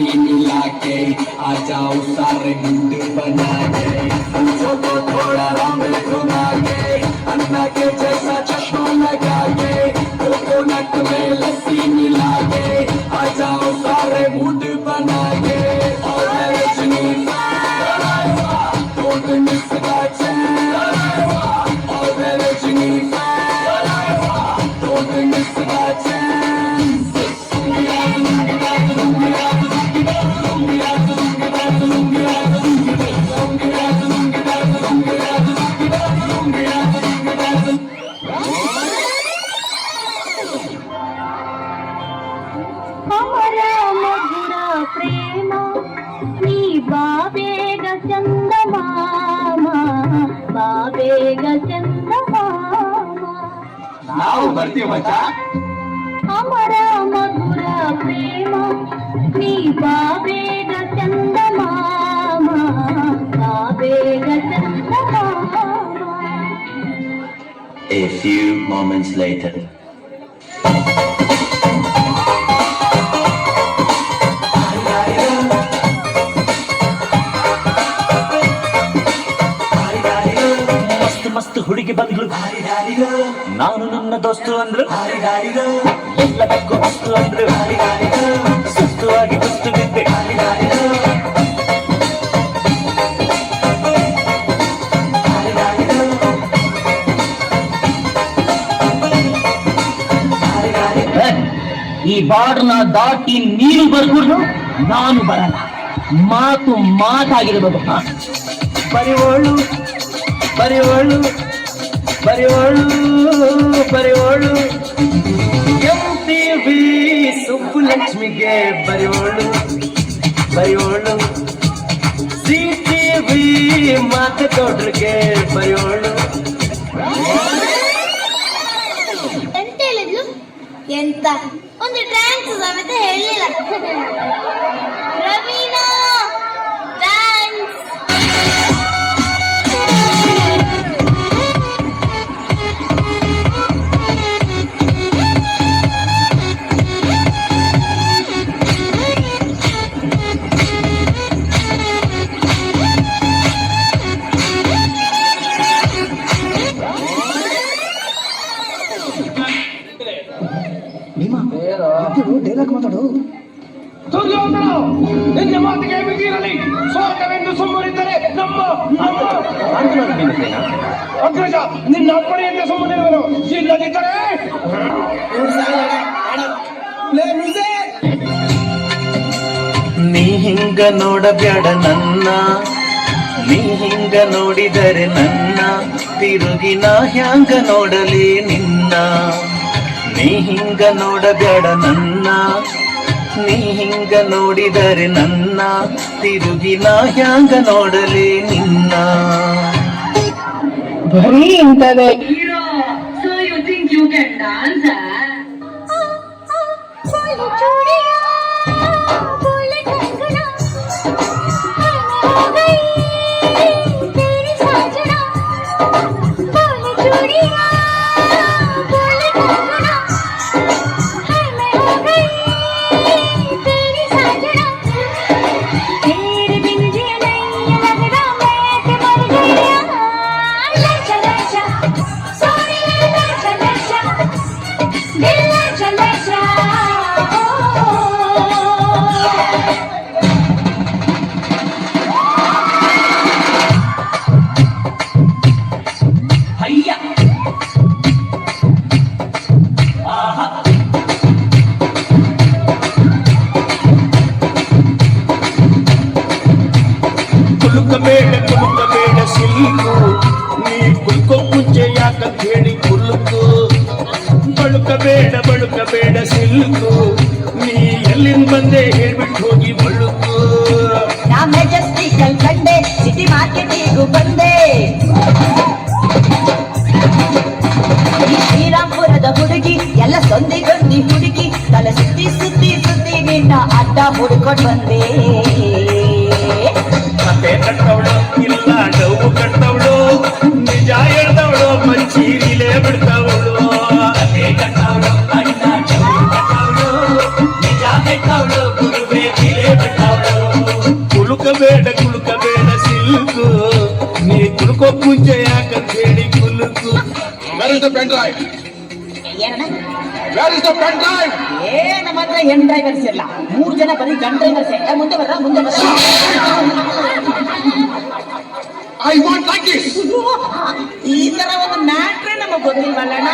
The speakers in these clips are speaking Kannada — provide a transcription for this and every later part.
लस्सी मिला के आ जाओ सारे मूड बना के पूछो तो थोड़ा राम घुमा के अन्ना के जैसा चश्मा लगा के कोकोनट में लस्सी मिला के आ जाओ सारे मूड बना के और Rajni don't miss that chance और Rajni don't miss that chance हमारा मधुर प्रेम नी बाबेग चंदमामा बाबेग चंदमामा ನಾವು ಬರ್ತೀವಿ ಮಚ್ಚ हमारा मधुर प्रेम नी बाबेग चंदमामा बाबेग चंदमामा A few moments later. ಮಸ್ತ್ ಹುಡುಗಿ ಬಂದ್ಲು ನಾನು ನನ್ನ ದೋಸ್ತು ಅಂದ್ರು ಎಲ್ಲದಕ್ಕೂ ಮಸ್ತು ಅಂದ್ರು ಸುಸ್ತುವಾಗಿ ಕುಸ್ತು ಬಿದ್ದೆ ಈ ಬಾರ್ಡ್ನ ದಾಟಿ ನೀರು ಬರ್ಬಿಡ್ರು ನಾನು ಬರಲ್ಲ ಮಾತು ಮಾತಾಗಿರ್ಬೇಕು ಬರಿವೋಳು ಬರಿವೋಳು ಬರಿವೋಳು ಬರಿವೋಳು MTV ಸುಬ್ಬುಲಕ್ಷ್ಮಿಗೆ ಬರಿವೋಳು ಬರಿವೋಳು CTV ಮಾತೇಗೌಡ್ರಿಗೆ ಬರಿವೋಳು ಎಂತ ಹೇಳಿದ್ಲು ಎಂತ ಒಂದು ಟ್ಯಾಂಕ್ಸ್ ಸಮೇತ ಹೇಳಿಲ್ಲ ರವೀನಾ ಟ್ಯಾಂಕ್ಸ್ ಡೈಲಾಗ್ ಮಾತಾಡು ದುರ್ಯೋಧನ ನಿನ್ನ ಮಾತಿಗೆ ಬಿಗಿರಲಿ ಸೋತವೆಂದು ಸುಮ್ಮನಿದ್ದರೆ ನಮ್ಮ ಅಗ್ರಜ ನಿನ್ನ ಅಪ್ಪಣೆಯಂತೆ ಸುಮ್ಮನಿರುವನು ಇಲ್ಲದಿದ್ದರೆ ನೀ ಹಿಂಗ ನೋಡಬ್ಯಾಡ ನನ್ನ ನೀ ಹಿಂಗ ನೋಡಿದರೆ ನನ್ನ ತಿರುಗಿ ನಾ ಹ್ಯಾಂಗ ನೋಡಲಿ ನಿನ್ನ ನೀ ಹಿಂಗ ನೋಡಬ್ಯಾಡ ನನ್ನ ನೀ ಹಿಂಗ ನೋಡಿದರೆ ನನ್ನ ತಿರುಗಿ ನಾ ಹ್ಯಾಂಗ ನೋಡಲಿ ನಿನ್ನ ಬರೀ ಇಂತದೆ So you think you can dance, huh? ಕುಲುಕಬೇಡ ಸಿಲ್ಕು ನೀ ಕುಲ್ಕೋ ಮುಂಚೆ ಯಾಕಂತ ಹೇಳಿ ಕುಲುಕು ಬಳುಕಬೇಡ ಸಿಲ್ಕು ನೀ ಎಲ್ಲಿಂದ ಬಂದೆ ಹೇಳ್ಬಿಟ್ಟು ಹೋಗಿ ಬಳುಕು ನಾ ಮೆಜೆಸ್ಟಿಕಲ್ ಕಂಡೆ ಸಿಟಿ ಮಾರ್ಕೆಟಿಗೂ ಬಂದೆ ಈ ಶ್ರೀರಾಮ್ಪುರದ ಹುಡುಗಿ ಎಲ್ಲ ಸೊಂದಿಗೊಂದಿ ಹುಡುಗಿ ತಲೆ ಸುತ್ತಿ ಸುತ್ತಿ ಸುತ್ತಿ ನಿನ್ನ ಅಡ್ಡ ಹುಡ್ಕೊಂಡು ಬಂದೆ ಮತ್ತೆ ಕಟ್ಟವಳು ಇಲ್ಲ ಡೌ ಕಟ್ಟವಳು ನಿಜ ಹೇಳ್ದವಳು ಮಚ್ಚೀರಿಲೇ ಬಿಡ್ತಾವಳು ಕತೆ ಕಟ್ಟವಳು ಅಣ್ಣ ಕಟ್ಟವಳು ನಿಜ ಕಟ್ಟವಳು ಗುರುವೇ ಬಿಲೆ ಬಿಟ್ಟ Where is the pen drive? ಏನಣ್ಣ Where is the pen drive? ನಮ್ಮ ಹತ್ರ ಹೆಣ್ ಡ್ರೈವರ್ಸ್ ಇಲ್ಲ 3 ಜನ ಬರೀ ಗಂಡ ಡ್ರೈವರ್ಸ್ ಮುಂದೆ ಬರ I want like this. ಈ ತರ ಒಂದು ಮ್ಯಾಟ್ರೇ ನಮಗೆ ಗೊತ್ತಿಲ್ವಲ್ಲಣ್ಣ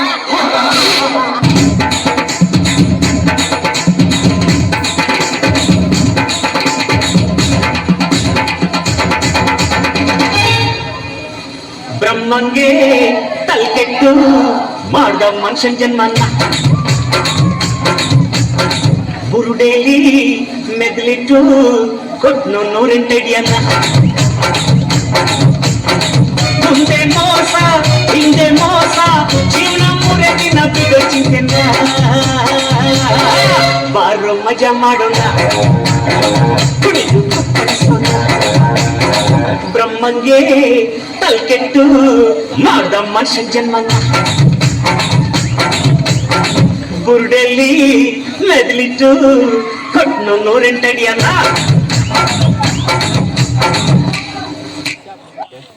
ಬ್ರಹ್ಮಂಗೆ ತಲ್ಕೆಟ್ಟು ಮಾಡ್ದ ಮನುಷ್ಯನ್ ಜನ್ಮನ್ನ ಬುರುಡೇಲಿ ಮೆದ್ಲಿಟ್ಟು ಕೊಟ್ನು 108 ಅಡಿಯನ್ನ ಮುಂದೆ ಮೋಸ ಹಿಂದೆ ಮೋಸ ಜೀವನ 3 ದಿನ ಬಿಡೋ ಚಿಂತೆನ ಬಾರೋ ಮಜಾ ಮಾಡೋಣ ಕುಡಿದು ಕುಪ್ಪಳಿಸೋಣ ಬ್ರಹ್ಮಂಗೆ ತಲ್ಕೆಟ್ಟು ಮಾಡ್ದ ಮನುಷ್ಯನ್ ಜನ್ಮನ್ನ ಬುರುಡೆಲ್ಲಿ ಮೆದ್ಲಿಟ್ಟು ಕೊಟ್ನು 108 ಅಡಿಯನ್ನ